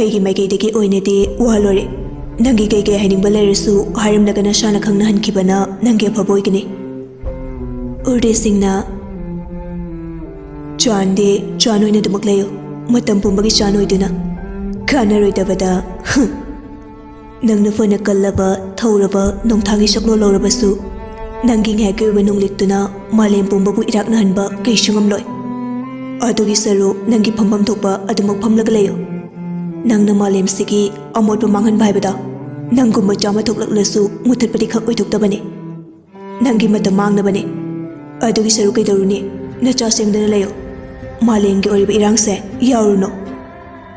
ꯑꯩꯒꯤ ꯃꯥꯏꯀꯩꯗꯒꯤ ꯑꯣꯏꯅꯗꯤ ꯋꯥꯂꯣꯏꯔꯦ ꯅꯪꯒꯤ ꯀꯩꯀꯩ ꯍꯥꯏꯅꯤꯡꯕ ꯂꯩꯔꯁꯨ ꯍꯥꯏꯔꯝꯂꯒ ꯅꯁꯥꯅ ꯈꯪꯅꯍꯟꯈꯤꯕꯅ ꯅꯪꯒꯤ ꯑꯐꯕ ꯑꯣꯏꯒꯅꯤ ꯎꯔꯗꯦꯁꯤꯡꯅ ꯆꯥꯟꯗꯤ ꯆꯥꯟ ꯑꯣꯏꯅ ꯑꯗꯨꯃꯛ ꯂꯩꯌꯨ ꯃꯇꯝ ꯄꯨꯝꯕꯒꯤ ꯆꯥꯟ ꯑꯣꯏꯗꯨꯅ ꯀꯥꯟꯅꯔꯣꯏꯗꯕꯗ ꯅꯪꯅ ꯐꯅ ꯀꯜꯂꯕ ꯊꯧꯔꯕ ꯅꯣꯡꯊꯥꯡꯒꯤ ꯁꯛꯂꯣꯟ ꯂꯧꯔꯕꯁꯨ ꯅꯪꯒꯤ ꯉꯥꯏꯍꯥꯛꯀꯤ ꯑꯣꯏꯕ ꯅꯨꯡꯂꯤꯛꯇꯨꯅ ꯃꯥꯂꯦꯝ ꯄꯨꯝꯕꯕꯨ ꯏꯔꯥꯛꯅꯍꯟꯕ ꯀꯩꯁꯨ ꯉꯝꯂꯣꯏ ꯑꯗꯨꯒꯤ ꯁꯔꯨꯛ ꯅꯪꯒꯤ ꯐꯝꯐꯝ ꯊꯣꯛꯄ ꯑꯗꯨꯃꯛ ꯐꯝꯂꯒ ꯂꯩꯌꯨ ꯅꯪꯅ ꯃꯥꯂꯦꯝꯁꯤꯒꯤ ꯑꯃꯣꯠꯄ ꯃꯥꯡꯍꯟꯕ ꯍꯥꯏꯕꯗ ꯅꯪꯒꯨꯝꯕ ꯆꯥꯝꯃ ꯊꯣꯛꯂꯛꯂꯁꯨ ꯃꯨꯊꯠꯄꯗꯤ ꯈꯛ ꯑꯣꯏꯊꯣꯛꯇꯕꯅꯤ ꯅꯪꯒꯤ ꯃꯇꯝ ꯃꯥꯡꯅꯕꯅꯤ ꯑꯗꯨꯒꯤ ꯁꯔꯨꯛ ꯀꯩꯗꯧꯔꯨꯅꯤ ꯅꯆꯥ ꯁꯦꯝꯗꯅ ꯂꯩꯌꯨ ꯃꯥꯂꯦꯝꯒꯤ ꯑꯣꯏꯔꯤꯕ ꯏꯔꯥꯡꯁꯦ ꯌꯥꯎꯔꯨꯅꯨ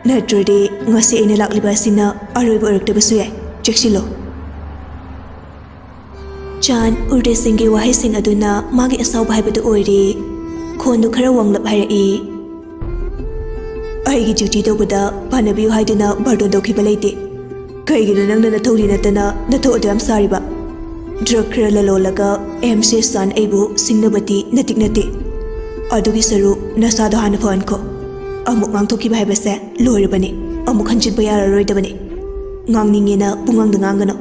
ꯅꯠꯇ꯭ꯔꯗꯤ ꯉꯁꯤ ꯑꯩꯅ ꯂꯥꯛꯂꯤꯕ ꯑꯁꯤꯅ ꯑꯔꯣꯏꯕ ꯑꯣꯏꯔꯛꯇꯕꯁꯨ ꯌꯥꯏ ꯆꯦꯛꯁꯤꯜꯂꯣ ꯆꯥꯟ ꯎꯔꯗꯦꯁꯤꯡꯒꯤ ꯋꯥꯍꯩꯁꯤꯡ ꯑꯗꯨꯅ ꯃꯥꯒꯤ ꯑꯁꯥꯎꯕ ꯍꯥꯏꯕꯗꯨ ꯑꯣꯏꯔꯤ ꯈꯣꯟꯗꯨ ꯈꯔ ꯋꯥꯡꯂꯞ ꯍꯥꯏꯔꯛꯏ ꯑꯩꯒꯤ ꯗ꯭ꯌꯨꯇꯤ ꯇꯧꯕꯗ ꯄꯥꯟꯅꯕꯤꯌꯨ ꯍꯥꯏꯗꯨꯅ ꯕꯥꯔꯇꯣꯟ ꯇꯧꯈꯤꯕ ꯂꯩꯇꯦ ꯀꯩꯒꯤꯅꯣ ꯅꯪꯅ ꯅꯊꯧꯔꯤ ꯅꯠꯇꯅ ꯅꯊꯧ ꯑꯗꯨ ꯌꯥꯝ ꯁꯥꯔꯤꯕ ꯗ꯭ꯔꯒ ꯈꯔ ꯂꯂꯣꯜꯂꯒ ꯑꯦꯝꯁꯦ ꯆꯥꯟ ꯑꯩꯕꯨ ꯁꯤꯡꯅꯕꯗꯤ ꯅꯠꯇꯤꯛ ꯅꯠꯇꯦ ꯑꯗꯨꯒꯤ ꯁꯔꯨꯛ ꯅꯁꯥꯗꯣ ꯍꯥꯟꯅ ꯐꯍꯟꯈꯣ ꯑꯃꯨꯛ ꯉꯥꯡꯊꯣꯛꯈꯤꯕ ꯍꯥꯏꯕꯁꯦ ꯂꯣꯏꯔꯕꯅꯤ ꯑꯃꯨꯛ ꯍꯟꯖꯤꯟꯕ ꯌꯥꯔꯔꯣꯏꯗꯕꯅꯤ ꯉꯥꯡꯅꯤꯡꯉꯦꯅ ꯄꯨꯡꯉꯥꯡꯗ ꯉꯥꯡꯒꯅꯣ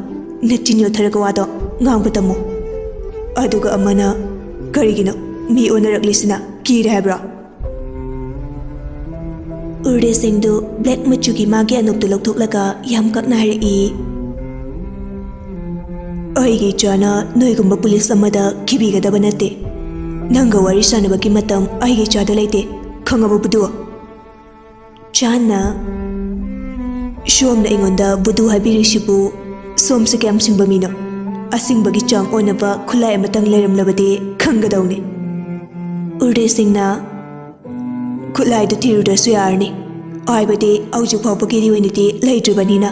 ꯅꯆꯤꯟ ꯌꯣꯠꯊꯔꯒ ꯋꯥꯗꯣ ꯉꯥꯡꯕ ꯇꯝꯃꯨ ꯑꯗꯨꯒ ꯑꯃꯅ ꯀꯔꯤꯒꯤꯅꯣ ꯃꯤ ꯑꯣꯟꯅꯔꯛꯂꯤꯁꯤꯅ ꯀꯤꯔꯦ ꯍꯥꯏꯕ꯭ꯔꯣ ꯎꯔꯗꯦꯁꯤꯡꯗꯨ ꯕ꯭ꯂꯦꯛ ꯃꯆꯨꯒꯤ ꯃꯥꯒꯤ ꯑꯅꯣꯛꯇꯨ ꯂꯧꯊꯣꯛꯂꯒ ꯌꯥꯝ ꯀꯛꯅ ꯍꯥꯏꯔꯛꯏ ꯑꯩꯒꯤ ꯏꯆꯥꯅ ꯅꯣꯏꯒꯨꯝꯕ ꯄꯨꯂꯤꯁ ꯑꯃꯗ ꯀꯤꯕꯤꯒꯗꯕ ꯅꯠꯇꯦ ꯅꯪꯒ ꯋꯥꯔꯤ ꯁꯥꯟꯅꯕꯒꯤ ꯃꯇꯝ ꯑꯩꯒꯤ ꯏꯆꯥꯗ ꯂꯩꯇꯦ ꯈꯪꯉꯕ ꯕꯨꯗꯨ ꯆꯥꯟꯅ ꯁꯣꯝꯅ ꯑꯩꯉꯣꯟꯗ ꯕꯨꯗꯨ ꯍꯥꯏꯕꯤꯔꯤꯁꯤꯕꯨ ꯁꯣꯝꯁꯦ ꯀꯌꯥꯝ ꯁꯤꯡꯕ ꯃꯤꯅꯣ ꯑꯁꯤꯡꯕꯒꯤ ꯆꯥꯡ ꯑꯣꯟꯅꯕ ꯈꯨꯠꯂꯥꯏ ꯑꯃꯇꯪ ꯂꯩꯔꯝꯂꯕꯗꯤ ꯈꯪꯒꯗꯧꯅꯤ ꯎꯔꯗꯦꯁꯤꯡꯅ ꯈꯨꯠꯂꯥꯏꯗꯨ ꯊꯤꯔꯨꯗ꯭ꯔꯁꯨ ꯌꯥꯔꯅꯤ ꯍꯥꯏꯕꯗꯤ ꯍꯧꯖꯤꯛ ꯐꯥꯎꯕꯒꯤꯗꯤ ꯑꯣꯏꯅꯗꯤ ꯂꯩꯇ꯭ꯔꯤꯕꯅꯤꯅ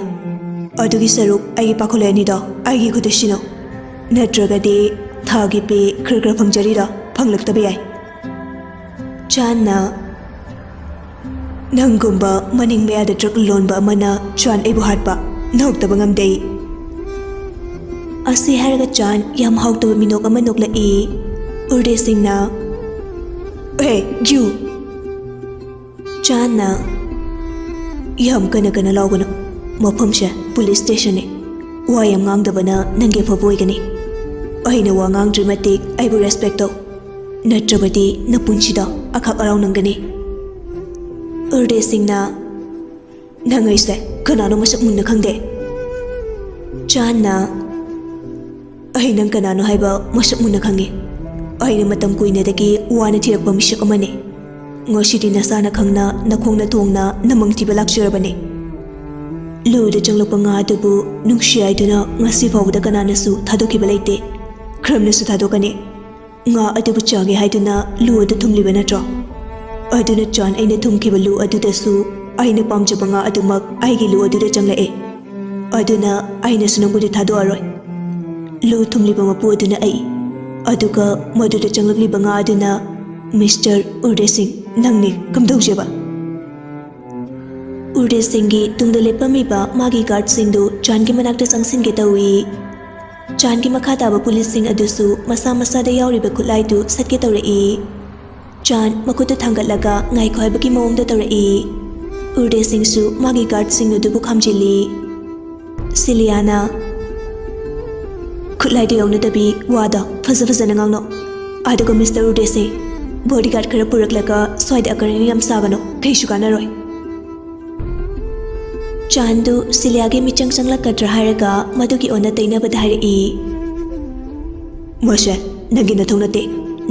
ꯑꯗꯨꯒꯤ ꯁꯔꯨꯛ ꯑꯩꯒꯤ ꯄꯥꯈꯣꯜ ꯑꯅꯤꯗꯣ ꯑꯩꯒꯤ ꯈꯨꯠꯇ ꯁꯤꯅꯣ ꯅꯠꯇ꯭ꯔꯒꯗꯤ ꯊꯥꯒꯤ ꯄꯦ ꯈꯔ ꯈꯔ ꯐꯪꯖꯔꯤꯔꯣ ꯐꯪꯂꯛꯇꯕ ꯌꯥꯏ ꯆꯥꯟꯅ ꯅꯪꯒꯨꯝꯕ ꯃꯅꯤꯡ ꯃꯌꯥꯗ ꯗ꯭ꯔꯒ ꯂꯣꯟꯕ ꯑꯃꯅ ꯆꯥꯟ ꯑꯩꯕꯨ ꯍꯥꯠꯄ ꯅꯣꯛꯇꯕ ꯉꯝꯗꯦ ꯑꯁꯤ ꯍꯥꯏꯔꯒ ꯆꯥꯟ ꯌꯥꯝ ꯍꯥꯎꯇꯕ ꯃꯤꯅꯣꯛ ꯑꯃ ꯅꯣꯛꯂꯛꯏ ꯎꯔꯗꯦꯁꯤꯡꯅ ꯌꯨ ꯆꯥꯟꯅ ꯌꯥꯝ ꯀꯟꯅ ꯂꯥꯎꯒꯅꯨ ꯃꯐꯝꯁꯦ ꯄꯨꯂꯤꯁ ꯁ꯭ꯇꯦꯁꯟꯅꯤ ꯋꯥ ꯌꯥꯝ ꯉꯥꯡꯗꯕꯅ ꯅꯪꯒꯤ ꯑꯐꯕ ꯑꯣꯏꯒꯅꯤ ꯑꯩꯅ ꯋꯥ ꯉꯥꯡꯗ꯭ꯔꯤ ꯃꯇꯤꯛ ꯑꯩꯕꯨ ꯔꯦꯁꯄꯦꯛ ꯇꯧ ꯅꯠꯇ꯭ꯔꯕꯗꯤ ꯅꯄꯨꯟꯁꯤꯗ ꯑꯈꯥꯛ ꯑꯔꯥꯎ ꯅꯪꯒꯅꯤ ꯎꯔꯗꯦꯁꯤꯡꯅ ꯅꯪ ꯑꯩꯁꯦ ꯀꯅꯥꯅꯣ ꯃꯁꯛ ꯃꯨꯟꯅ ꯈꯪꯗꯦ ꯆꯥꯟꯅ ꯑꯩ ꯅꯪ ꯀꯅꯥꯅꯣ ꯍꯥꯏꯕ ꯃꯁꯛ ꯃꯨꯟꯅ ꯈꯪꯉꯤ ꯑꯩꯅ ꯃꯇꯝ ꯀꯨꯏꯅꯗꯒꯤ ꯋꯥꯅ ꯊꯤꯔꯛꯄ ꯃꯤꯁꯛ ꯑꯃꯅꯤ ꯉꯁꯤꯗꯤ ꯅꯁꯥꯅ ꯈꯪꯅ ꯅꯈꯣꯡꯅ ꯊꯣꯡꯅ ꯅꯃꯪ ꯊꯤꯕ ꯂꯥꯛꯆꯔꯕꯅꯤ ꯂꯨꯗ ꯆꯪꯂꯛꯄ ꯉꯥ ꯑꯗꯨꯕꯨ ꯅꯨꯡꯁꯤ ꯍꯥꯏꯗꯨꯅ ꯉꯁꯤ ꯐꯥꯎꯕꯗ ꯀꯅꯥꯅꯁꯨ ꯊꯥꯗꯣꯛꯈꯤꯕ ꯂꯩꯇꯦ ꯈꯔꯝꯅꯁꯨ ꯊꯥꯗꯣꯛꯀꯅꯤ ꯉꯥ ꯑꯗꯨꯕꯨ ꯆꯥꯒꯦ ꯍꯥꯏꯗꯨꯅ ꯂꯨ ꯑꯗꯨ ꯊꯨꯝꯂꯤꯕ ꯅꯠꯇ꯭ꯔꯣ ꯑꯗꯨꯅ ꯆꯥꯟ ꯑꯩꯅ ꯊꯨꯝꯈꯤꯕ ꯂꯨ ꯑꯗꯨꯗꯁꯨ ꯑꯩꯅ ꯄꯥꯝꯖꯕ ꯉꯥ ꯑꯗꯨꯃꯛ ꯑꯩꯒꯤ ꯂꯨ ꯑꯗꯨꯗ ꯆꯪꯂꯛꯑꯦ ꯑꯗꯨꯅ ꯑꯩꯅꯁꯨ ꯅꯪꯕꯨꯗꯤ ꯊꯥꯗꯣꯛꯑꯔꯣꯏ ꯂꯨ ꯊꯨꯝꯂꯤꯕ ꯃꯄꯨ ꯑꯗꯨꯅ ꯑꯩ ꯑꯗꯨꯒ ꯃꯗꯨꯗ ꯆꯪꯂꯛꯂꯤꯕ ꯉꯥ ꯑꯗꯨꯅ ꯃꯤꯁꯇꯔ ꯎꯔꯗꯦꯁꯤꯡ ꯅꯪꯅꯤ ꯀꯝꯗꯧꯖꯕ ꯎꯔꯗꯦꯁꯤꯡꯒꯤ ꯇꯨꯡꯗ ꯂꯦꯞꯄꯝꯃꯤꯕ ꯃꯥꯒꯤ ꯒꯥꯔꯗꯁꯤꯡꯗꯨ ꯆꯥꯟꯒꯤ ꯃꯅꯥꯛꯇ ꯆꯪꯁꯤꯟꯒꯦ ꯇꯧꯏ ꯆꯥꯟꯒꯤ ꯃꯈꯥ ꯇꯥꯕ ꯄꯨꯂꯤꯁꯁꯤꯡ ꯑꯗꯨꯁꯨ ꯃꯁꯥ ꯃꯁꯥꯗ ꯌꯥꯎꯔꯤꯕ ꯈꯨꯠꯂꯥꯏꯗꯨ ꯁꯠꯀꯦ ꯇꯧꯔꯛꯏ ꯆꯥꯟ ꯃꯈꯨꯠꯇꯨ ꯊꯥꯡꯒꯠꯂꯒ ꯉꯥꯏꯈꯣ ꯍꯥꯏꯕꯒꯤ ꯃꯑꯣꯡꯗ ꯇꯧꯔꯛꯏ ꯎꯔꯗꯦꯁꯤꯡꯁꯨ ꯃꯥꯒꯤ ꯒꯥꯔꯗꯁꯤꯡ ꯑꯗꯨꯕꯨ ꯈꯥꯝꯖꯤꯜꯂꯤ ꯁꯤꯂꯤꯌꯥꯅ ꯈꯨꯠꯂꯥꯏꯗ ꯌꯧꯅꯗꯕꯤ ꯋꯥꯗ ꯐꯖꯅ ꯉꯥꯡꯅꯣ ꯑꯗꯨꯒ ꯃꯤꯁꯇꯔ ꯎꯔꯗꯦꯁꯤꯡ ꯕꯣꯗꯤꯒꯥꯔꯗ ꯈꯔ ꯄꯨꯔꯛꯂꯒ ꯁ꯭ꯋꯥꯏꯗ ꯑꯀꯔꯤ ꯌꯥꯝ ꯁꯥꯒꯅꯣ ꯀꯩꯁꯨ ꯀꯥꯟꯅꯔꯣꯏ ꯆꯥꯟꯗꯨ ꯁꯤꯂꯤꯌꯥꯒꯤ ꯃꯤꯆꯪ ꯆꯪꯂꯛꯀꯗ꯭ꯔꯥ ꯍꯥꯏꯔꯒ ꯃꯗꯨꯒꯤ ꯑꯣꯟꯅ ꯇꯩꯅꯕꯗ ꯍꯥꯏꯔꯛꯏ ꯃꯁꯦ ꯅꯪꯒꯤ ꯅꯊꯧ ꯅꯠꯇꯦ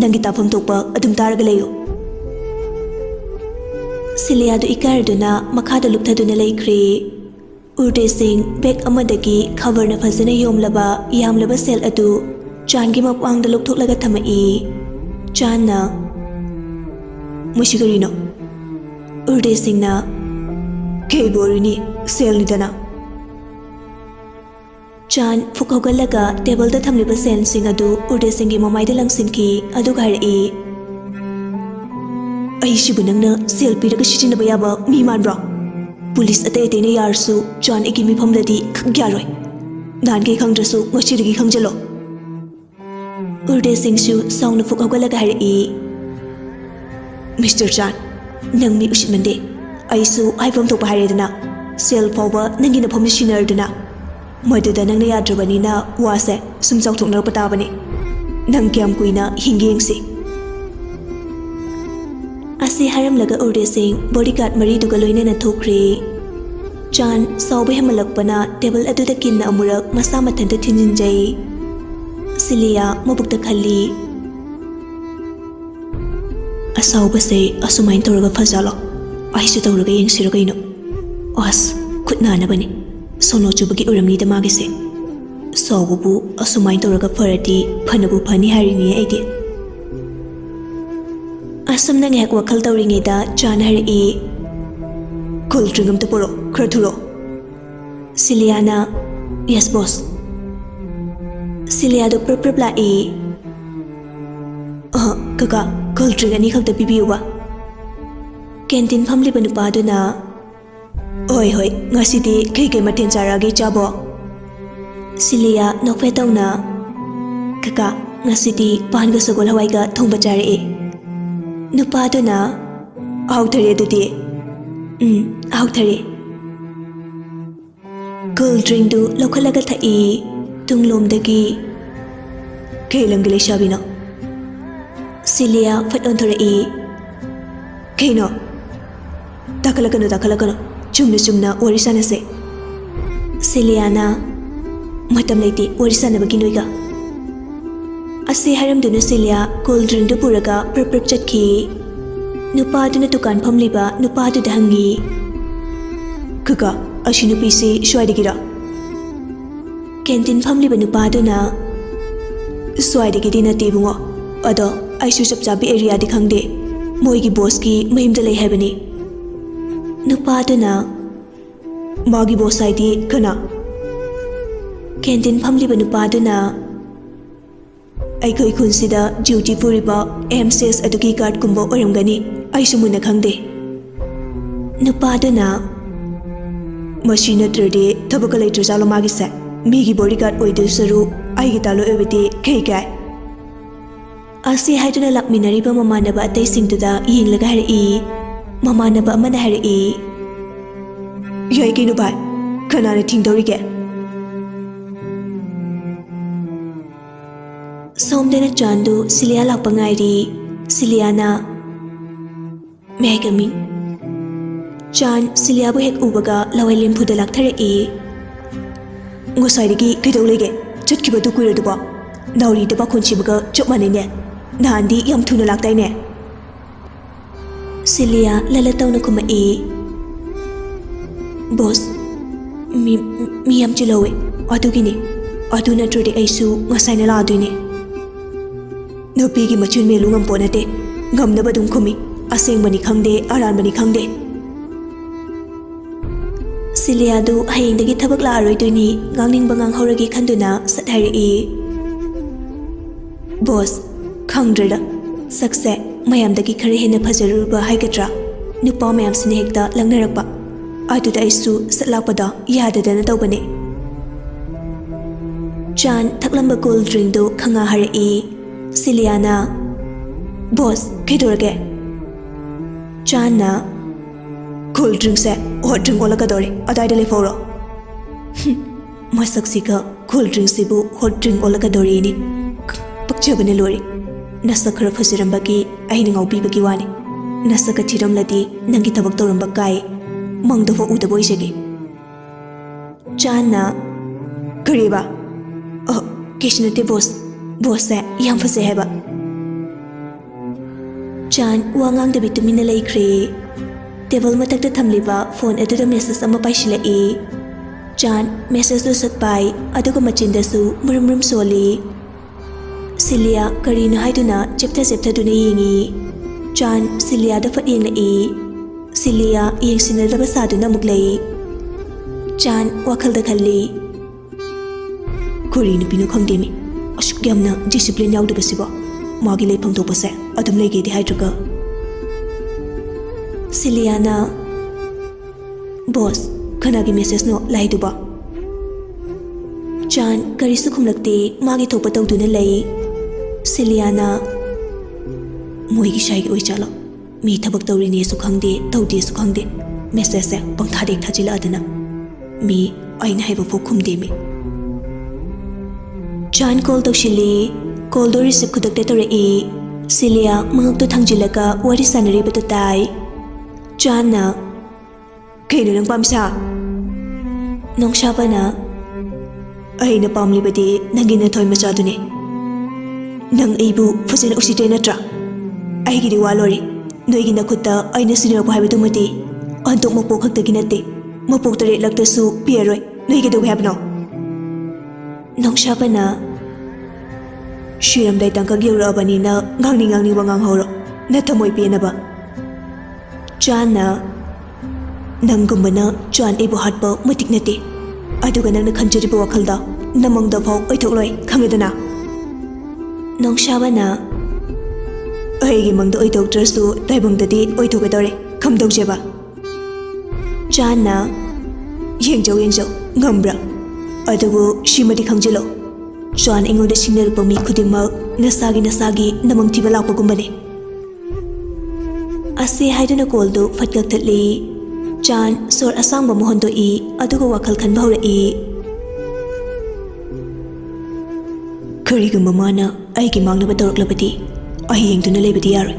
ꯅꯪꯒꯤ ꯇꯥꯐꯝ ꯊꯣꯛꯄ ꯑꯗꯨꯝ ꯇꯥꯔꯒ ꯂꯩꯌꯨ ꯁꯤꯂꯤꯌꯥꯗꯨ ꯏꯀꯥꯏꯔꯗꯨꯅ ꯃꯈꯥꯗ ꯂꯨꯞꯊꯗꯨꯅ ꯂꯩꯈ꯭ꯔꯦ ꯎꯔꯗꯦꯁꯤꯡ ꯕꯦꯒ ꯑꯃꯗꯒꯤ ꯈꯕꯔꯅ ꯐꯖꯅ ꯌꯣꯝꯂꯕ ꯌꯥꯝꯂꯕ ꯁꯦꯜ ꯑꯗꯨ ꯆꯥꯟꯒꯤ ꯃꯄꯥꯡꯗ ꯂꯧꯊꯣꯛꯂꯒ ꯊꯝꯃꯛꯏ ꯆꯥꯟꯅ ꯃꯁꯤ ꯀꯔꯤꯅꯣ ꯎꯔꯗꯦꯁꯤꯡꯅ ꯀꯩꯕꯨ ꯑꯣꯏꯔꯤꯅꯤ ꯁꯦꯜꯅꯤꯗꯅ ꯆꯥꯟ ꯐꯨꯛ ꯍꯧꯒꯠꯂꯒ ꯇꯦꯕꯜꯗ ꯊꯝꯂꯤꯕ ꯁꯦꯜꯁꯤꯡ ꯑꯗꯨ ꯎꯔꯗꯦꯁꯤꯡꯒꯤ ꯃꯃꯥꯏꯗ ꯂꯪꯁꯤꯟꯈꯤ ꯑꯗꯨꯒ ꯍꯥꯏꯔꯛꯏ ꯑꯩꯁꯤꯕꯨ ꯅꯪꯅ ꯁꯦꯜ ꯄꯤꯔꯒ ꯁꯤꯖꯤꯟꯅꯕ ꯌꯥꯕ ꯃꯤ ꯃꯥꯟꯕ꯭ꯔꯣ ꯄꯨꯂꯤꯁ ꯑꯇꯩ ꯑꯇꯩꯅ ꯌꯥꯔꯁꯨ ꯆꯥꯟ ꯑꯩꯒꯤ ꯃꯤꯐꯝꯗꯗꯤ ꯌꯥꯔꯣꯏ ꯅꯍꯥꯟꯈꯩ ꯈꯪꯗ꯭ꯔꯁꯨ ꯉꯁꯤꯗꯒꯤ ꯈꯪꯖꯜꯂꯣ ꯎꯔꯗꯦꯁꯤꯡꯁꯨ ꯁꯥꯎꯅ ꯐꯨꯛ ꯍꯧꯒꯠꯂꯒ ꯍꯥꯏꯔꯛꯏ ꯃꯤꯁꯇꯔ ꯆꯥꯟ ꯅꯪ ꯃꯤ ꯎꯁꯤꯠꯃꯟꯗꯦ ꯑꯩꯁꯨ ꯍꯥꯏꯐꯝ ꯊꯣꯛꯄ ꯍꯥꯏꯔꯦꯗꯅ ꯁꯦꯜ ꯐꯥꯎꯕ ꯅꯪꯒꯤ ꯅꯐꯝꯗ ꯁꯤꯟꯅꯔꯗꯨꯅ ꯃꯗꯨꯗ ꯅꯪꯅ ꯌꯥꯗ꯭ꯔꯕꯅꯤꯅ ꯋꯥꯁꯦ ꯁꯨꯝ ꯆꯥꯎꯊꯣꯛꯅꯔꯛꯄ ꯇꯥꯕꯅꯤ ꯅꯪ ꯀꯌꯥꯝ ꯀꯨꯏꯅ ꯍꯤꯡꯒꯦ ꯌꯦꯡꯁꯤ ꯑꯁꯤ ꯍꯥꯏꯔꯝꯂꯒ ꯎꯔꯗꯦꯁꯤꯡ ꯕꯣꯗꯤꯒꯥꯔꯗ ꯃꯔꯤꯗꯨꯒ ꯂꯣꯏꯅꯅ ꯊꯣꯛꯈ꯭ꯔꯦ ꯆꯥꯟ ꯁꯥꯎꯕ ꯍꯦꯟꯃꯜꯂꯛꯄꯅ ꯇꯦꯕꯜ ꯑꯗꯨꯗ ꯀꯤꯟꯅ ꯑꯃꯨꯔꯛ ꯃꯁꯥ ꯃꯊꯟꯇ ꯊꯤꯟꯖꯤꯟꯖꯩ ꯁꯤꯂꯤꯌꯥ ꯃꯕꯨꯛꯇ ꯈꯜꯂꯤ ꯑꯁꯥꯎꯕꯁꯦ ꯑꯁꯨꯃꯥꯏꯅ ꯇꯧꯔꯒ ꯐꯖꯥꯠꯂꯣ ꯑꯩꯁꯨ ꯇꯧꯔꯒ ꯌꯦꯡꯁꯤꯔꯣ ꯀꯩꯅꯣ ꯑꯁ ꯈꯨꯠ ꯅꯥꯅꯕꯅꯤ ꯁꯣꯅꯣ ꯆꯨꯕꯒꯤ ꯑꯣꯏꯔꯝꯅꯤꯗ ꯃꯥꯒꯤꯁꯦ ꯁꯥꯎꯕꯕꯨ ꯑꯁꯨꯃꯥꯏꯅ ꯇꯧꯔꯒ ꯐꯔꯗꯤ ꯐꯅꯕꯨ ꯐꯅꯤ ꯍꯥꯏꯔꯤꯅꯤ ꯑꯩꯗꯤ ꯑꯁꯨꯝꯅ ꯉꯥꯏꯍꯥꯛ ꯋꯥꯈꯜ ꯇꯧꯔꯤꯉꯩꯗ ꯆꯥꯟ ꯍꯥꯏꯔꯛꯏ ꯀꯣꯜ ꯗ꯭ꯔꯤꯡ ꯑꯝꯇ ꯄꯨꯔꯛꯑꯣ ꯈꯔ ꯊꯨꯔꯛꯑꯣ ꯁꯤꯂꯤꯌꯥꯅ ꯌꯦꯁ ꯕꯣꯁ ꯁꯤꯂꯤꯌꯥꯗꯣ ꯄ꯭ꯔꯞ ꯄ꯭ꯔꯞ ꯂꯥꯛꯏ ꯀꯀꯥ ꯀꯣꯜ ꯗ꯭ꯔꯤꯡ 2 ꯈꯛꯇ ꯄꯤꯕꯤꯌꯨꯕ ꯀꯦꯟꯇꯤꯟ ꯐꯝꯂꯤꯕ ꯅꯨꯄꯥꯗꯨꯅ ꯍꯣꯏ ꯍꯣꯏ ꯉꯁꯤꯗꯤ ꯀꯩ ꯃꯊꯦꯜ ꯆꯥꯔꯛꯑꯒꯦ ꯆꯥꯕꯣ ꯁꯤꯂꯤꯌꯥ ꯅꯣꯛꯐꯦꯠ ꯇꯧꯅ ꯀꯀꯥ ꯉꯁꯤꯗꯤ ꯄꯥꯟꯒ ꯁꯒꯣꯜ ꯍꯋꯥꯏꯒ ꯊꯣꯡꯕ ꯆꯥꯔꯛꯑꯦ ꯅꯨꯄꯥꯗꯨꯅ ꯍꯥꯎꯊꯔꯦ ꯑꯗꯨꯗꯤ ꯍꯥꯎꯊꯔꯦ ꯀꯣꯜ ꯗ꯭ꯔꯤꯡꯗꯨ ꯂꯧꯈꯠꯂꯒ ꯊꯛꯏ ꯇꯨꯡꯂꯣꯝꯗꯒꯤ ꯀꯩ ꯂꯝꯒꯤ ꯂꯩꯁꯥꯕꯤꯅꯣ ꯁꯤꯂꯤꯌꯥ ꯐꯠ ꯑꯣꯟꯊꯣꯔꯛꯏ ꯀꯩꯅꯣ ꯇꯥꯈꯠꯂꯛꯀꯅꯨ ꯆꯨꯝꯅ ꯋꯥꯔꯤ ꯁꯥꯟꯅꯁꯦ ꯁꯤꯂꯤꯌꯥꯅ ꯃꯇꯝ ꯂꯩꯇꯦ ꯋꯥꯔꯤ ꯁꯥꯟꯅꯕꯒꯤ ꯅꯣꯏꯒ ꯑꯁꯤ ꯍꯥꯏꯔꯝꯗꯨꯅ ꯁꯤꯂꯤꯌꯥ ꯀꯣꯜ ꯗ꯭ꯔꯤꯡꯗꯨ ꯄꯨꯔꯒ ꯄ꯭ꯔꯞ ꯄ꯭ꯔꯞ ꯆꯠꯈꯤ ꯅꯨꯄꯥꯗꯨꯅ ꯗꯨꯀꯥꯟ ꯐꯝꯂꯤꯕ ꯅꯨꯄꯥꯗꯨꯗ ꯍꯪꯉꯤ ꯀꯀꯥ ꯑꯁꯤ ꯅꯨꯄꯤꯁꯤ ꯁ꯭ꯋꯥꯏꯗꯒꯤꯔ ꯀꯦꯟꯇꯤꯟ ꯐꯝꯂꯤꯕ ꯅꯨꯄꯥꯗꯨꯅ ꯁ꯭ꯋꯥꯏꯗꯒꯤꯗꯤ ꯅꯠꯇꯦ ꯏꯕꯨꯡꯉꯣ ꯑꯗꯣ ꯑꯩꯁꯨ ꯆꯞ ꯆꯥꯕꯤ ꯑꯦꯔꯤꯌꯥꯗꯤ ꯈꯪꯗꯦ ꯃꯣꯏꯒꯤ ꯕꯣꯁꯀꯤ ꯃꯌꯨꯝꯗ ꯂꯩ ꯍꯥꯏꯕꯅꯤ ꯅꯨꯄꯥꯗꯨꯅ ꯃꯥꯒꯤ ꯕꯣꯁ ꯍꯥꯏꯗꯤ ꯀꯅꯥ ꯀꯦꯟꯇꯤꯟ ꯐꯝꯂꯤꯕ ꯅꯨꯄꯥꯗꯨꯅ ꯑꯩꯈꯣꯏ ꯈꯨꯟꯁꯤꯗ ꯗ꯭ꯌꯨꯇꯤ ꯄꯨꯔꯤꯕ MCS ꯑꯗꯨꯒꯤ ꯒꯥꯔꯗꯀꯨꯝꯕ ꯑꯣꯏꯔꯝꯒꯅꯤ ꯑꯩꯁꯨ ꯃꯨꯟꯅ ꯈꯪꯗꯦ ꯅꯨꯄꯥꯗꯨꯅ ꯃꯁꯤ ꯅꯠꯇ꯭ꯔꯗꯤ ꯊꯕꯛꯀ ꯂꯩꯇ꯭ꯔꯖꯥꯠꯂꯣ ꯃꯥꯒꯤꯁꯦ ꯃꯤꯒꯤ ꯕꯣꯗꯤꯒꯥꯔꯗ ꯑꯣꯏꯗꯣꯏ ꯁꯔꯨꯛ ꯑꯩꯒꯤ ꯇꯥꯂꯣꯏ ꯑꯣꯏꯕꯗꯤ ꯀꯩ ꯀꯥꯏ ꯑꯁꯤ ꯍꯥꯏꯗꯨꯅ ꯂꯥꯛꯃꯤꯟꯅꯔꯤꯕ ꯃꯃꯥꯟꯅꯕ ꯑꯇꯩꯁꯤꯡꯗꯨꯗ ꯌꯦꯡꯂꯒ ꯍꯥꯏꯔꯛꯏ ꯃꯃꯥꯟꯅꯕ ꯑꯃꯅ ꯍꯥꯏꯔꯛꯏ ꯌꯥꯏ ꯀꯩꯅꯣ ꯚꯥꯏ ꯀꯅꯥꯅ ꯊꯤꯡꯗꯧꯔꯤꯒꯦ ꯁꯣꯝꯗꯅ ꯆꯥꯟꯗꯨ ꯁꯤꯂꯤꯌꯥ ꯂꯥꯛꯄ ꯉꯥꯏꯔꯤ ꯁꯤꯂꯤꯌꯥꯅ ꯃꯦ ꯑꯥꯏ ꯀꯝ ꯏꯟ ꯆꯥꯟ ꯁꯤꯂꯤꯌꯥꯕꯨ ꯍꯦꯛ ꯎꯕꯒ ꯂꯋꯥꯏ ꯂꯦꯝꯐꯨꯗ ꯂꯥꯛꯊꯔꯛꯏ ꯉꯁꯥꯏꯗꯒꯤ ꯀꯩꯗꯧ ꯂꯩꯒꯦ ꯆꯠꯈꯤꯕꯗꯨ ꯀꯨꯏꯔꯗꯨꯕꯣ ꯅꯥꯎꯔꯤꯗ ꯄꯥꯈꯣꯟ ꯁꯤꯕꯒ ꯆꯞ ꯃꯥꯟꯅꯩꯅꯦ ꯅꯍꯥꯟꯗꯤ ꯌꯥꯝ ꯊꯨꯅ ꯂꯥꯛꯇꯥꯏꯅꯦ ꯁꯤꯂꯤꯌꯥ ꯂꯂ ꯇꯧꯅ ꯈꯨꯝꯃꯛꯏ ꯕꯣꯁ ꯃꯤ ꯌꯥꯝ ꯆꯤꯜꯍꯧꯋꯦ ꯑꯗꯨꯒꯤꯅꯤ ꯑꯗꯨ ꯅꯠꯇ꯭ꯔꯗꯤ ꯑꯩꯁꯨ ꯉꯁꯥꯏꯅ ꯂꯥꯛꯑꯗꯣꯏꯅꯦ ꯅꯨꯄꯤꯒꯤ ꯃꯆꯤꯟ ꯃꯦꯜꯂꯨ ꯉꯝꯄꯣꯠ ꯅꯠꯇꯦ ꯉꯝꯅꯕ ꯑꯗꯨꯝ ꯈꯨꯝꯃꯤ ꯑꯁꯦꯡꯕꯅꯤ ꯈꯪꯗꯦ ꯑꯔꯥꯟꯕꯅꯤ ꯈꯪꯗꯦ ꯁꯤꯂꯤꯌꯥꯗꯨ ꯍꯌꯦꯡꯗꯒꯤ ꯊꯕꯛ ꯂꯥꯛꯑꯔꯣꯏꯗꯣꯏꯅꯤ ꯉꯥꯡꯅꯤꯡꯕ ꯉꯥꯡꯍꯧꯔꯒꯦ ꯈꯟꯗꯨꯅ ꯁꯠ ꯍꯥꯏꯔꯛꯏ ꯕꯣꯁ ꯈꯪꯗ꯭ꯔꯦꯗ ꯁꯛꯁꯦ ꯃꯌꯥꯝꯗꯒꯤ ꯈꯔ ꯍꯦꯟꯅ ꯐꯖꯔꯨꯕ ꯍꯥꯏꯒꯗ꯭ꯔꯥ ꯅꯨꯄꯥ ꯃꯌꯥꯝꯁꯤꯅ ꯍꯦꯛꯇ ꯂꯪꯅꯔꯛꯄ ꯑꯗꯨꯗ ꯑꯩꯁꯨ ꯁꯠ ꯂꯥꯛꯄꯗ ꯌꯥꯗꯗꯅ ꯇꯧꯕꯅꯦ ꯆꯥꯟ ꯊꯛꯂꯝꯕ ꯀꯣꯜ ꯗ꯭ꯔꯤꯡꯗꯨ ꯈꯪꯉ ꯍꯥꯏꯔꯛꯏ ꯁꯤꯂꯤꯌꯥꯅ ꯕꯣꯁ ꯀꯩꯗꯧꯔꯒꯦ ꯆꯥꯟꯅ ꯀꯣꯜ ꯗ꯭ꯔꯤꯡꯁꯦ ꯍꯣꯠ ꯗ꯭ꯔꯤꯡ ꯑꯣꯜꯂꯛꯀꯗꯧꯔꯦ ꯑꯗꯥꯏꯗ ꯂꯩꯐꯧꯔꯣ ꯃꯁꯛꯁꯤꯒ ꯀꯣꯜ ꯗ꯭ꯔꯤꯡꯁꯤꯕꯨ ꯍꯣꯠ ꯗ꯭ꯔꯤꯡ ꯑꯣꯜꯂꯛꯀꯗꯧꯔꯤꯅꯤ ꯄꯛꯆꯕꯅ ꯂꯣꯏꯔꯦ ꯅꯁꯛ ꯈꯔ ꯐꯖꯔꯝꯕꯒꯤ ꯑꯩꯅ ꯉꯥꯎꯕꯤꯕꯒꯤ ꯋꯥꯅꯤ ꯅꯁꯛꯀ ꯊꯤꯔꯝꯂꯗꯤ ꯅꯪꯒꯤ ꯊꯕꯛ ꯇꯧꯔꯝꯕ ꯀꯥꯏ ꯃꯪꯗꯐꯥꯎ ꯎꯗꯕ ꯑꯣꯏꯖꯒꯦ ꯆꯥꯟꯅ ꯀꯔꯤꯕ ꯀꯩꯁꯨ ꯅꯠꯇꯦ ꯕꯣꯁꯁꯦ ꯌꯥꯝ ꯐꯖꯩ ꯍꯥꯏꯕ ꯆꯥꯟ ꯋꯥ ꯉꯥꯡꯗꯕꯤ ꯇꯨꯃꯤꯟꯅ ꯂꯩꯈ꯭ꯔꯦ ꯇꯦꯕꯜ ꯃꯊꯛꯇ ꯊꯝꯂꯤꯕ ꯐꯣꯟ ꯑꯗꯨꯗ ꯃꯦꯁꯦꯖ ꯑꯃ ꯄꯥꯏꯁꯤꯜꯂꯛꯏ ꯆꯥꯟ ꯃꯦꯁꯦꯖꯇꯨ ꯁꯠ ꯄꯥꯏ ꯑꯗꯨꯒ ꯃꯆꯤꯟꯗꯁꯨ ꯃꯨꯔꯨꯝ ꯃꯨꯔꯨꯝ ꯁꯣꯜꯂꯤ ꯁꯤꯂꯤꯌꯥ ꯀꯔꯤꯅꯣ ꯍꯥꯏꯗꯨꯅ ꯆꯦꯞꯊꯗꯨꯅ ꯌꯦꯡꯉꯤ ꯆꯥꯟ ꯁꯤꯂꯤꯌꯥꯗ ꯐꯠ ꯌꯦꯡꯂꯛꯏ ꯁꯤꯂꯤꯌꯥ ꯌꯦꯡꯁꯤꯟꯅꯗꯕ ꯁꯥꯗꯨꯅ ꯑꯃꯨꯛ ꯂꯩ ꯆꯥꯟ ꯋꯥꯈꯜꯗ ꯈꯜꯂꯤ ꯀꯔꯤ ꯅꯨꯄꯤꯅꯣ ꯈꯪꯗꯦꯃꯤ ꯑꯁꯨꯛ ꯌꯥꯝꯅ ꯗꯤꯁꯤꯄ꯭ꯂꯤꯟ ꯌꯥꯎꯗꯕꯁꯤꯕꯣ ꯃꯥꯒꯤ ꯂꯩꯐꯝ ꯊꯣꯛꯄꯁꯦ ꯑꯗꯨꯝ ꯂꯩꯒꯦꯗꯤ ꯍꯥꯏꯗ꯭ꯔꯒ ꯁꯤꯂꯤꯌꯥꯅ ꯕꯣꯁ ꯀꯅꯥꯒꯤ ꯃꯦꯁꯦꯖꯅꯣ ꯂꯥꯏꯗꯨꯕꯣ ꯆꯥꯟ ꯀꯔꯤꯁꯨ ꯈꯨꯝꯂꯛꯇꯦ ꯃꯥꯒꯤ ꯊꯣꯛꯄ ꯇꯧꯗꯨꯅ ꯂꯩ ꯁꯤꯂꯤꯌꯥꯅ ꯃꯣꯏꯒꯤ ꯁꯥꯏꯒꯤ ꯑꯣꯏꯖꯥꯠꯂꯣ ꯃꯤ ꯊꯕꯛ ꯇꯧꯔꯤꯅꯦꯁꯨ ꯈꯪꯗꯦ ꯇꯧꯗꯦꯁꯨ ꯈꯪꯗꯦ ꯃꯦꯁꯦꯖꯁꯦ ꯄꯪꯊꯥꯗꯦꯛ ꯊꯥꯖꯤꯜꯂꯛꯑꯗꯅ ꯃꯤ ꯑꯩꯅ ꯍꯥꯏꯕ ꯐꯥꯎ ꯈꯨꯝꯗꯦꯃꯤ ꯆꯥꯟ ꯀꯣꯜ ꯇꯧꯁꯤꯜꯂꯤ ꯀꯣꯜꯗꯣ ꯔꯤꯁꯤꯞ ꯈꯨꯗꯛꯇ ꯇꯧꯔꯛꯏ ꯁꯤꯂꯤꯌꯥ ꯃꯉꯛꯇꯣ ꯊꯥꯡꯖꯤꯜꯂꯒ ꯋꯥꯔꯤ ꯁꯥꯟꯅꯔꯤꯕꯗꯨ ꯇꯥꯏ ꯆꯥꯟꯅ ꯀꯩꯅꯣ ꯅꯪ ꯄꯥꯝꯁꯥ ꯅꯣꯡꯁꯥꯕꯅ ꯑꯩꯅ ꯄꯥꯝꯂꯤꯕꯗꯤ ꯅꯪꯒꯤ ꯅꯊꯣꯏ ꯃꯆꯥꯗꯨꯅꯤ ꯅꯪ ꯑꯩꯕꯨ ꯐꯖꯅ ꯎꯁꯤꯠꯇꯦ ꯅꯠꯇ꯭ꯔꯥ ꯑꯩꯒꯤꯗꯤ ꯋꯥ ꯂꯣꯏꯔꯦ ꯅꯣꯏꯒꯤ ꯅꯈꯨꯠꯇ ꯑꯩꯅ ꯁꯤꯟꯅꯔꯛꯄ ꯍꯥꯏꯕꯗꯨꯃꯗꯤ ꯑꯟꯇꯣꯛ ꯃꯄꯣꯛ ꯈꯛꯇꯒꯤ ꯅꯠꯇꯦ ꯃꯄꯣꯛ ꯇꯔꯦꯠꯂꯛꯇꯁꯨ ꯄꯤꯔꯔꯣꯏ ꯅꯣꯏ ꯀꯩꯗꯧꯒꯦ ꯍꯥꯏꯕꯅꯣ ꯅꯣꯡꯁꯥꯕꯅ ꯁꯤꯔꯝꯗꯥꯏ ꯇꯥꯡꯀꯛ ꯌꯧꯔꯛꯑꯕꯅꯤꯅ ꯉꯥꯡꯅꯤꯡꯕ ꯉꯥꯡꯍꯧꯔꯣ ꯅꯊꯃꯣꯏ ꯄꯦꯟꯅꯕ ꯆꯥꯟꯅ ꯅꯪꯒꯨꯝꯕꯅ ꯆꯥꯟ ꯑꯩꯕꯨ ꯍꯥꯠꯄ ꯃꯇꯤꯛ ꯅꯠꯇꯦ ꯑꯗꯨꯒ ꯅꯪꯅ ꯈꯟꯖꯔꯤꯕ ꯋꯥꯈꯜꯗ ꯅꯃꯪꯗꯐꯥꯎ ꯑꯣꯏꯊꯣꯛꯂꯣꯏ ꯈꯪꯉꯦꯗꯅ ꯅꯣꯡꯁꯥꯕꯅ ꯑꯩꯒꯤ ꯃꯪꯗ ꯑꯣꯏꯊꯣꯛꯇ꯭ꯔꯁꯨ ꯇꯥꯏꯕꯪꯗꯗꯤ ꯑꯣꯏꯊꯣꯛꯀꯗꯧꯔꯦ ꯀꯝꯗꯧꯁꯦꯕ ꯆꯥꯟꯅ ꯌꯦꯡꯖꯧ ꯉꯝꯕ꯭ꯔꯥ ꯑꯗꯨꯕꯨ ꯁꯤꯃꯗꯤ ꯈꯪꯖꯤꯜꯂꯣ ꯆꯥꯟ ꯑꯩꯉꯣꯟꯗ ꯁꯤꯡꯅꯔꯛꯄ ꯃꯤ ꯈꯨꯗꯤꯡꯃꯛ ꯅꯁꯥꯒꯤ ꯅꯃꯪ ꯊꯤꯕ ꯂꯥꯛꯄꯒꯨꯝꯕꯅꯤ ꯑꯁꯤ ꯍꯥꯏꯗꯨꯅ ꯀꯣꯜꯗꯨ ꯐꯠ ꯀꯛꯊꯠꯂꯤ ꯆꯥꯟ ꯁꯣꯔ ꯑꯁꯥꯡꯕ ꯑꯃ ꯍꯣꯟꯗꯣꯛꯏ ꯑꯗꯨꯒ ꯋꯥꯈꯜ ꯈꯟꯕ ꯍꯧꯔꯛꯏ ꯀꯔꯤꯒꯨꯝꯕ ꯃꯥꯅ ꯑꯩꯒꯤ ꯃꯥꯡꯅꯕ ꯇꯧꯔꯛꯂꯕꯗꯤ ꯑꯩ ꯌꯦꯡꯗꯨꯅ ꯂꯩꯕꯗꯤ ꯌꯥꯔꯣꯏ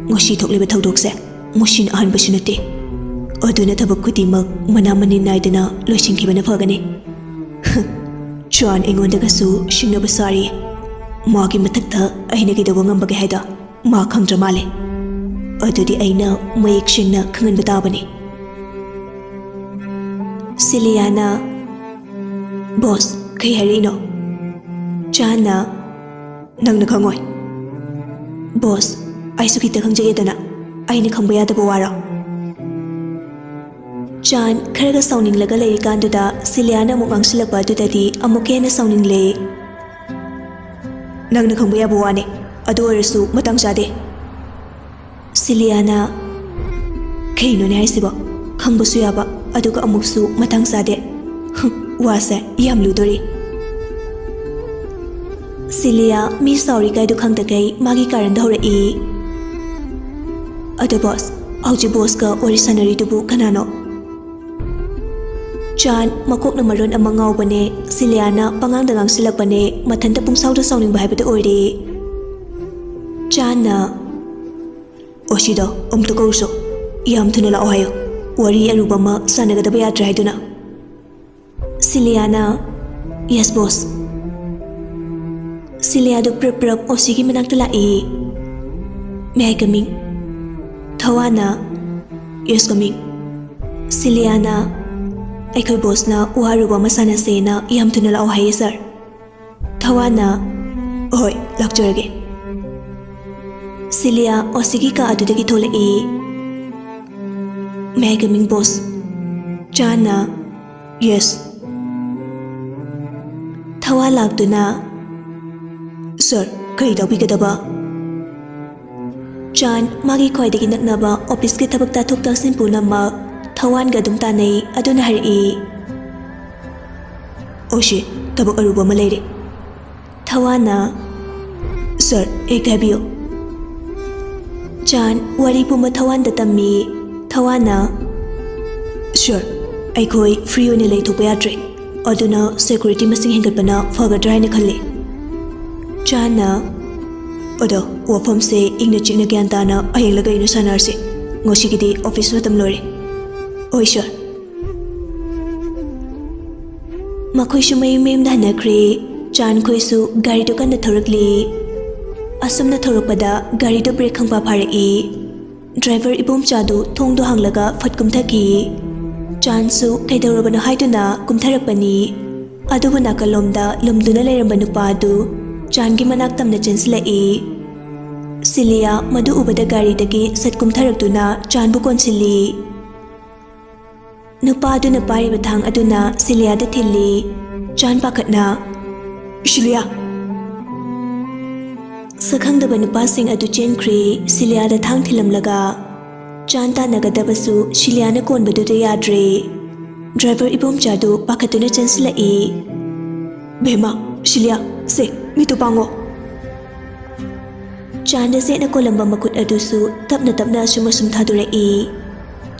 ꯉꯁꯤ ꯊꯣꯛꯂꯤꯕ ꯊꯧꯗꯣꯛꯁꯦ ꯃꯁꯤꯅ ꯑꯍꯥꯟꯕꯁꯨ ꯅꯠꯇꯦ ꯑꯗꯨꯅ ꯊꯕꯛ ꯈꯨꯗꯤꯡꯃꯛ ꯃꯅꯥ ꯃꯅꯤꯟ ナꯏꯗꯅ ꯂꯣꯏꯁꯤꯟꯈꯤꯕꯅ ꯐꯒꯅꯤ ꯆꯥꯟ ꯑꯩꯉꯣꯟꯗꯒꯁꯨ ꯁꯤꯡꯅꯕ ꯁꯥꯔꯤ ꯃꯥꯒꯤ ꯃꯊꯛꯇ ꯑꯩꯅ ꯀꯩꯗꯧꯕ ꯉꯝꯕꯒꯦ ꯍꯥꯏꯗꯣ ꯃꯥ ꯈꯪꯗ꯭ꯔ ꯃꯥꯜꯂꯦ ꯑꯗꯨꯗꯤ ꯑꯩꯅ ꯃꯌꯦꯛ ꯁꯦꯡꯅ ꯈꯪꯍꯟꯕ ꯇꯥꯕꯅꯤ ꯁꯤꯂꯤꯌꯥꯅ ꯕꯣꯁ ꯀꯩ ꯍꯥꯏꯔꯛꯏꯅꯣ ꯆꯥꯟꯅ ꯅꯪꯅ ꯈꯪꯉꯣꯏ ꯕꯣꯁ ꯑꯩꯁꯨ ꯈꯤꯇ ꯈꯪꯖꯩꯌꯦꯗꯅ ꯑꯩꯅ ꯈꯪꯕ ꯌꯥꯗꯕ ꯋꯥꯔꯣ ꯆꯥꯟ ꯈꯔꯒ ꯁꯥꯎꯅꯤꯡꯂꯒ ꯂꯩꯔꯤꯀꯥꯟꯗꯨꯗ ꯁꯤꯂꯤꯌꯥꯅ ꯑꯃꯨꯛ ꯉꯥꯡꯁꯤꯜꯂꯛꯄ ꯑꯗꯨꯗꯗꯤ ꯑꯃꯨꯛꯀ ꯍꯦꯟꯅ ꯁꯥꯎꯅꯤꯡꯂꯦ ꯅꯪꯅ ꯈꯪꯕ ꯌꯥꯕ ꯋꯥꯅꯦ ꯑꯗꯨ ꯑꯣꯏꯔꯁꯨ ꯃꯇꯥꯡ ꯆꯥꯗꯦ ꯁꯤꯂꯤꯌꯥꯅ ꯀꯩꯅꯣꯅꯦ ꯍꯥꯏꯁꯤꯕꯣ ꯈꯪꯕꯁꯨ ꯌꯥꯕ ꯑꯗꯨꯒ ꯑꯃꯨꯛꯁꯨ ꯃꯇꯥꯡ ꯆꯥꯗꯦ ꯋꯥꯁꯦ ꯌꯥꯝ ꯂꯨꯗꯣꯔꯤ ꯁꯤꯂꯤꯌꯥ ꯃꯤ ꯁꯥꯎꯔꯤꯀꯥꯏꯗꯨ ꯈꯪꯗꯈꯩ ꯃꯥꯒꯤ ꯀꯥꯔꯟꯗ ꯍꯧꯔꯛꯏ ꯑꯗꯣ ꯕꯣꯁ ꯍꯧꯖꯤꯛ ꯕꯣꯁꯀ ꯋꯥꯔꯤ ꯁꯥꯟꯅꯔꯤꯗꯨꯕꯨ ꯀꯅꯥꯅꯣ ꯆꯥꯟ ꯃꯀꯣꯛꯅ ꯃꯔꯣꯟ ꯑꯃ ꯉꯥꯎꯕꯅꯦ ꯁꯤꯂꯤꯌꯥꯅ ꯄꯉꯥꯡꯗ ꯉꯥꯡꯁꯤꯜꯂꯛꯄꯅꯦ ꯃꯊꯟꯇ ꯄꯨꯡꯁꯥꯎꯗ ꯁꯥꯎꯅꯤꯡꯕ ꯍꯥꯏꯕꯗꯨ ꯑꯣꯏꯔꯦ ꯆꯥꯟꯅ ꯑꯣꯁꯤꯗꯣ ꯑꯃꯨꯛꯇ ꯀꯧꯔꯨꯁꯣ ꯌꯥꯝ ꯊꯨꯅ ꯂꯥꯛꯑꯣ ꯍꯥꯏꯌꯣ ꯋꯥꯔꯤ ꯑꯔꯨꯕ ꯑꯃ ꯁꯥꯟꯅꯒꯗꯕ ꯌꯥꯗ꯭ꯔꯦ ꯍꯥꯏꯗꯨꯅ ꯁꯤꯂꯤꯌꯥꯅ ꯌꯦꯁ ꯕꯣꯁ ꯁꯤꯂꯤꯌꯥꯗꯨ ꯄ꯭ꯔꯞ ꯑꯣꯁꯤꯒꯤ ꯃꯅꯥꯛꯇ ꯂꯥꯛꯏ ꯃꯦ ꯑꯥꯏ ꯀꯃꯤꯡ ꯊꯋꯥꯅ ꯌꯦꯁ ꯀꯃꯤꯡ ꯁꯤꯂꯤꯌꯥꯅ ꯑꯩꯈꯣꯏ ꯕꯣꯁꯅ ꯋꯥ ꯑꯔꯨꯕ ꯑꯃ ꯁꯥꯟꯅꯁꯦꯅ ꯌꯥꯝ ꯊꯨꯅ ꯂꯥꯛꯑꯣ ꯍꯥꯏꯌꯦ ꯁꯥꯔ ꯊꯋꯥꯅ ꯍꯣꯏ ꯂꯥꯛꯆꯔꯒꯦ ꯁꯤꯂꯤꯌꯥ ꯑꯣꯁꯤꯒꯤ ꯀꯥ ꯑꯗꯨꯗꯒꯤ ꯊꯣꯛꯂꯛꯏ ꯃꯦ ꯑꯥꯏ ꯀꯃꯤꯡ ꯕꯣꯁ ꯆꯥꯟꯅ ꯌꯦꯁ ꯊꯋꯥ ꯂꯥꯛꯇꯨꯅ ꯁꯥꯔ ꯀꯔꯤ ꯇꯧꯕꯤꯒꯗꯕ ꯆꯥꯟ ꯃꯥꯒꯤ ꯈ꯭ꯋꯥꯏꯗꯒꯤ ꯅꯛꯅꯕ ꯑꯣꯐꯤꯁꯀꯤ ꯊꯕꯛ ꯇꯥꯊꯣꯛ ꯇꯥꯁꯤꯟ ꯄꯨꯝꯅꯃꯛ ꯊꯋꯥꯟꯒ ꯑꯗꯨꯝ ꯇꯥꯟꯅꯩ ꯑꯗꯨꯅ ꯍꯥꯏꯔꯛꯏ ꯑꯣꯁꯤ ꯊꯕꯛ ꯑꯔꯨꯕ ꯑꯃ ꯂꯩꯔꯦ ꯊꯋꯥꯟꯅ ꯁꯥꯔ ꯍꯦꯛꯇ ꯍꯥꯏꯕꯤꯌꯨ ꯆꯥꯟ ꯋꯥꯔꯤ ꯄꯨꯝꯕ ꯊꯋꯥꯟꯗ ꯇꯝꯃꯤ ꯊꯋꯥꯟꯅ ꯁꯥꯔ ꯑꯩꯈꯣꯏ ꯐ꯭ꯔꯤ ꯑꯣꯏꯅ ꯂꯩꯊꯣꯛꯄ ꯌꯥꯗ꯭ꯔꯦ ꯑꯗꯨꯅ ꯁꯦꯀ꯭ꯌꯨꯔꯤꯇꯤ ꯃꯁꯤꯡ ꯍꯦꯟꯒꯠꯄꯅ ꯐꯒꯗ꯭ꯔꯥ ꯍꯥꯏꯅ ꯈꯜꯂꯤ ꯆꯥꯟꯅ ꯑꯗꯣ ꯋꯥꯐꯝꯁꯦ ꯏꯪꯅ ꯆꯤꯛꯅ ꯒ꯭ꯌꯥꯟ ꯇꯥꯅ ꯍꯌꯦꯡꯂ ꯀꯩꯅꯣ ꯁꯥꯟꯅꯔꯁꯤ ꯉꯁꯤꯒꯤꯗꯤ ꯑꯣꯐꯤꯁ ꯃꯇꯝ ꯂꯣꯏꯔꯦ ꯍꯣꯏ ꯁꯥꯔ ꯃꯈꯣꯏꯁꯨ ꯃꯌꯨꯝꯗ ꯍꯟꯅꯈ꯭ꯔꯦ ꯆꯥꯟ ꯈꯣꯏꯁꯨ ꯒꯥꯔꯤꯗꯨ ꯀꯟꯅ ꯊꯧꯔꯛꯂꯤ ꯑꯁꯨꯝꯅ ꯊꯧꯔꯛꯄꯗ ꯒꯥꯔꯤꯗꯨ ꯕ꯭ꯔꯦꯛ ꯈꯪꯄꯥ ꯐꯥꯔꯛꯏ ꯗ꯭ꯔꯥꯏꯚꯔ ꯏꯕꯣꯝꯆꯥꯗꯨ ꯊꯣꯡꯗꯣ ꯍꯥꯡꯂꯒ ꯐꯠ ꯀꯨꯝꯊꯈꯤ ꯆꯥꯟꯁꯨ ꯀꯩꯗꯧꯔꯕꯅꯣ ꯍꯥꯏꯗꯨꯅ ꯀꯨꯝꯊꯔꯛꯄꯅꯤ ꯑꯗꯨꯕꯨ ꯅꯥꯀꯜꯂꯣꯝꯗ ꯂꯨꯝꯗꯨꯅ ꯂꯩꯔꯝꯕ ꯅꯨꯄꯥꯗꯨ ꯆꯥꯟꯒꯤ ꯃꯅꯥꯛ ꯇꯝꯅ ꯆꯦꯟꯁꯤꯜꯂꯛꯏ ꯁꯤꯂꯤꯌꯥ ꯃꯗꯨ ꯎꯕꯗ ꯒꯥꯔꯤꯗꯒꯤ ꯁꯠ ꯀꯨꯝꯊꯔꯛꯇꯨꯅ ꯆꯥꯟꯕꯨ ꯀꯣꯟꯁꯤꯜꯂꯤ ꯅꯨꯄꯥꯗꯨꯅ ꯄꯥꯏꯔꯤꯕ ꯊꯥꯡ ꯑꯗꯨꯅ ꯁꯤꯂꯤꯌꯥꯗ ꯊꯤꯜꯂꯤ ꯆꯥꯟ ꯄꯥꯈꯠꯅ ꯁꯤꯂꯤꯌꯥ ꯁꯛꯈꯪꯗꯕ ꯅꯨꯄꯥꯁꯤꯡ ꯑꯗꯨ ꯆꯦꯟꯈ꯭ꯔꯦ ꯁꯤꯂꯤꯌꯥꯗ ꯊꯥꯡ ꯊꯤꯜꯂꯝꯂꯒ ꯆꯥꯟ ꯇꯥꯟꯅꯒꯗꯕꯁꯨ ꯁꯤꯂꯤꯌꯥꯅ ꯀꯣꯟꯕꯗꯨꯗ ꯌꯥꯗ꯭ꯔꯦ ꯗ꯭ꯔꯥꯏꯚꯔ ꯏꯕꯣꯝꯆꯥꯗꯨ ꯄꯥꯈꯠꯇꯨꯅ ꯆꯦꯟꯁꯤꯜꯂꯛꯏ ꯚꯦꯃꯥ ꯁꯤꯂꯤꯌꯥ ꯁꯦ ꯃꯤꯇꯨ ꯄꯥꯡꯉꯣ ꯆꯥꯟꯗ ꯁꯦꯠꯅ ꯀꯣꯜꯂꯝꯕ ꯃꯈꯨꯠ ꯑꯗꯨꯁꯨ ꯇꯞꯅ ꯑꯁꯨꯝ ꯊꯥꯗꯣꯔꯛꯏ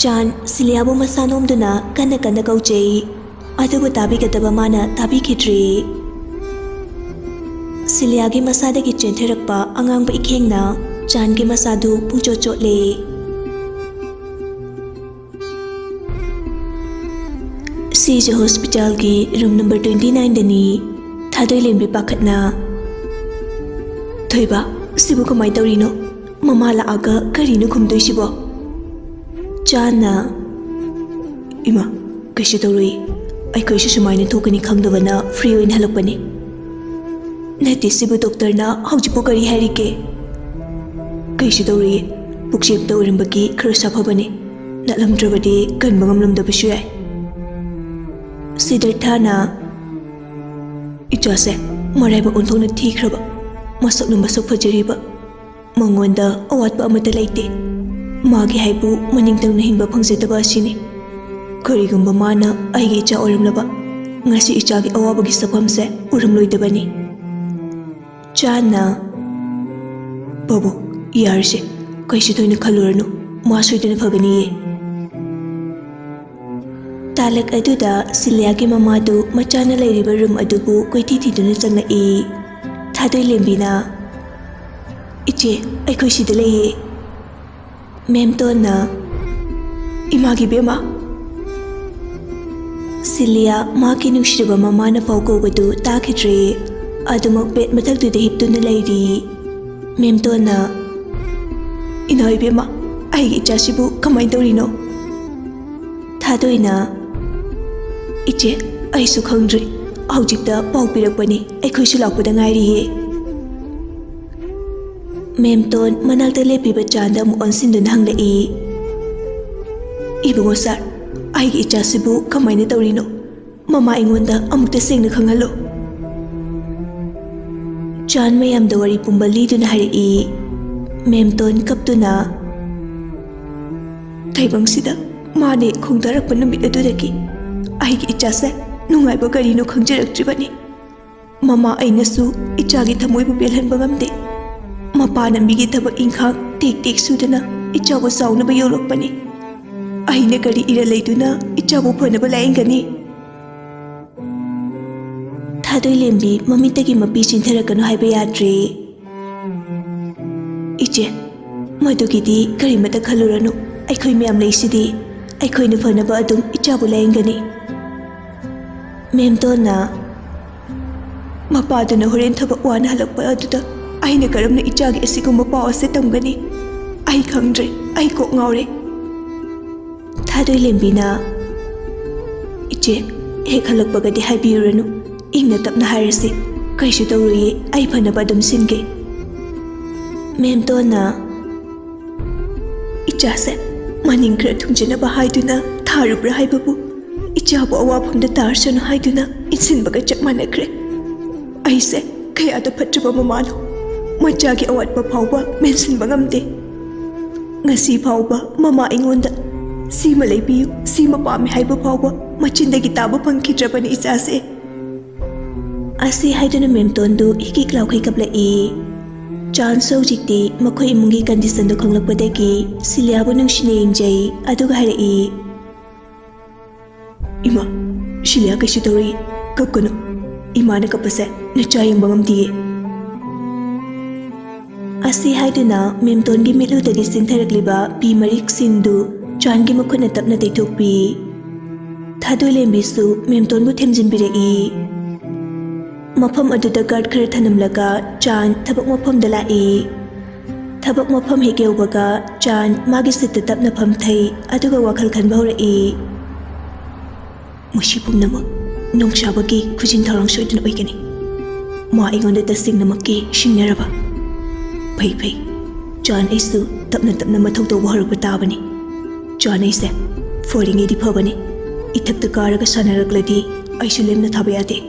Chan Siliabu masanomduna kana kana kauchei adubu tabigadaba mana tabikidri. Siliagi masadagi chentherakpa angangba ikhengna Chan gi masadu pungchochotle. CJ Hospital ki room number 29 dani Thadoi lembi pakhatna. Thoiba sibu kamai taurino mama laaga karino khumdoi sibo. Chan na ima kaisi tauroi ai kaisi sumaina thokani khangdabana free oin halakpani. Nati sibu doctor na haujipo kari harike. Kaisi tauroi puksep taurimbaki khara safabani. Nalamdrabadi kanbangam lamdabasu yai. Siddhartha na ichase maraiba onthona thikraba masak na masak fajariba mangonda awatpa amata laite magi haibu maningtang na hingba phangsetaba asini karigumba mana aigi icha oramlaba ngasi ichagi awabagi safamse uramloidabani. Chan na babu yarse kaisi thoina khaluranu masoidana fagani. Talak aduda Siliagi mamadu machana lairiba room adubu koithi thiduna changai. Thadoi lembina iche aikoi sida leye. Mem to na imagi bema. Silia maki nungshiriba mama na fauko badu takidre adumak bet mathakduda hiptuna lairi. Mem to na inai bema aigi ichasibu kamai taurino. Thadoi na iche aisu khangdri haujikta pau pirakpani aikhoisu lakpada ngairiye. Memton manalta lepiba chanda mu onsindun hanglai. Ibungo sar aigi ichasibu kamaina taurino mama ingonda amukta sengna khangalo. Chan mayamda wari pumba liduna harai. Memton kaptuna thaibang mane khongdarakpa numit adudagi aigi ichase nungaiba karino khangjaraktribani. Mama ainasu ichagi thamoibu belhanba ngamde. Mapana migi thabak inkhang tek sudana ichabu saunaba yorokpani. Aina kari ira leiduna ichabu phanaba laengani. Thadoi lembi mamitagi mapi chintharakanu haiba yadre. Iche madugidi karimata khaluranu aikhoi meyam leisidi aikhoina phanaba adum ichabu laengani. Memto na mapaduna horen thabak wana halakpa aduda aina karamna ichagi asigumba paw ase tamgani ai khangdre ai kok ngaure. Thadoi lembina iche hek halakpagadi haibiranu ingna tapna hairasi kaisu tawri ai phanaba adum singe. Memto na ichase maning khra thungjenaba haiduna tharubra haibabu ichabu awafamda tarsanu haiduna insinbaga chak manakre. Aise kayada phatraba mamano machagi awatpa phawba mensinba ngamde. Ngasi phawba mama ingonda sima leibiyu sima pami haiba phawba machindagi taba phangkidrabani ichase. Asi haiduna memtondu ikik laukhai kaplai. Chan sojikti makhoi imungi condition do khanglakpadagi Siliabu nungsine ingjai aduga harai. Ima Silia kaisi tauri kapkanu imana kapase nacha yengba ngamdiye. Asi haiduna memtongi miludagi sintharakliba pi marik sindu Changi makhuna tapna teithokpi. Thadoi lembisu memtonbu themjinbirai. Mafam aduda guard khara thanamlaga Chan thabak mafamda lai. Thabak mafam hek yaubaga Chan magi sitta tapna phamthai aduga wakhal khanba horai. Mushi pumnamak nongshabagi khujin tharang soiduna oigani. Ma ingonda tasingnamakki shingnaraba. Phai Chan aisu tapna mathau tawba horakpa tabani. Chan aise foringedi phabani. Ithakta karaga sanarakladi aisu lemna thaba yade.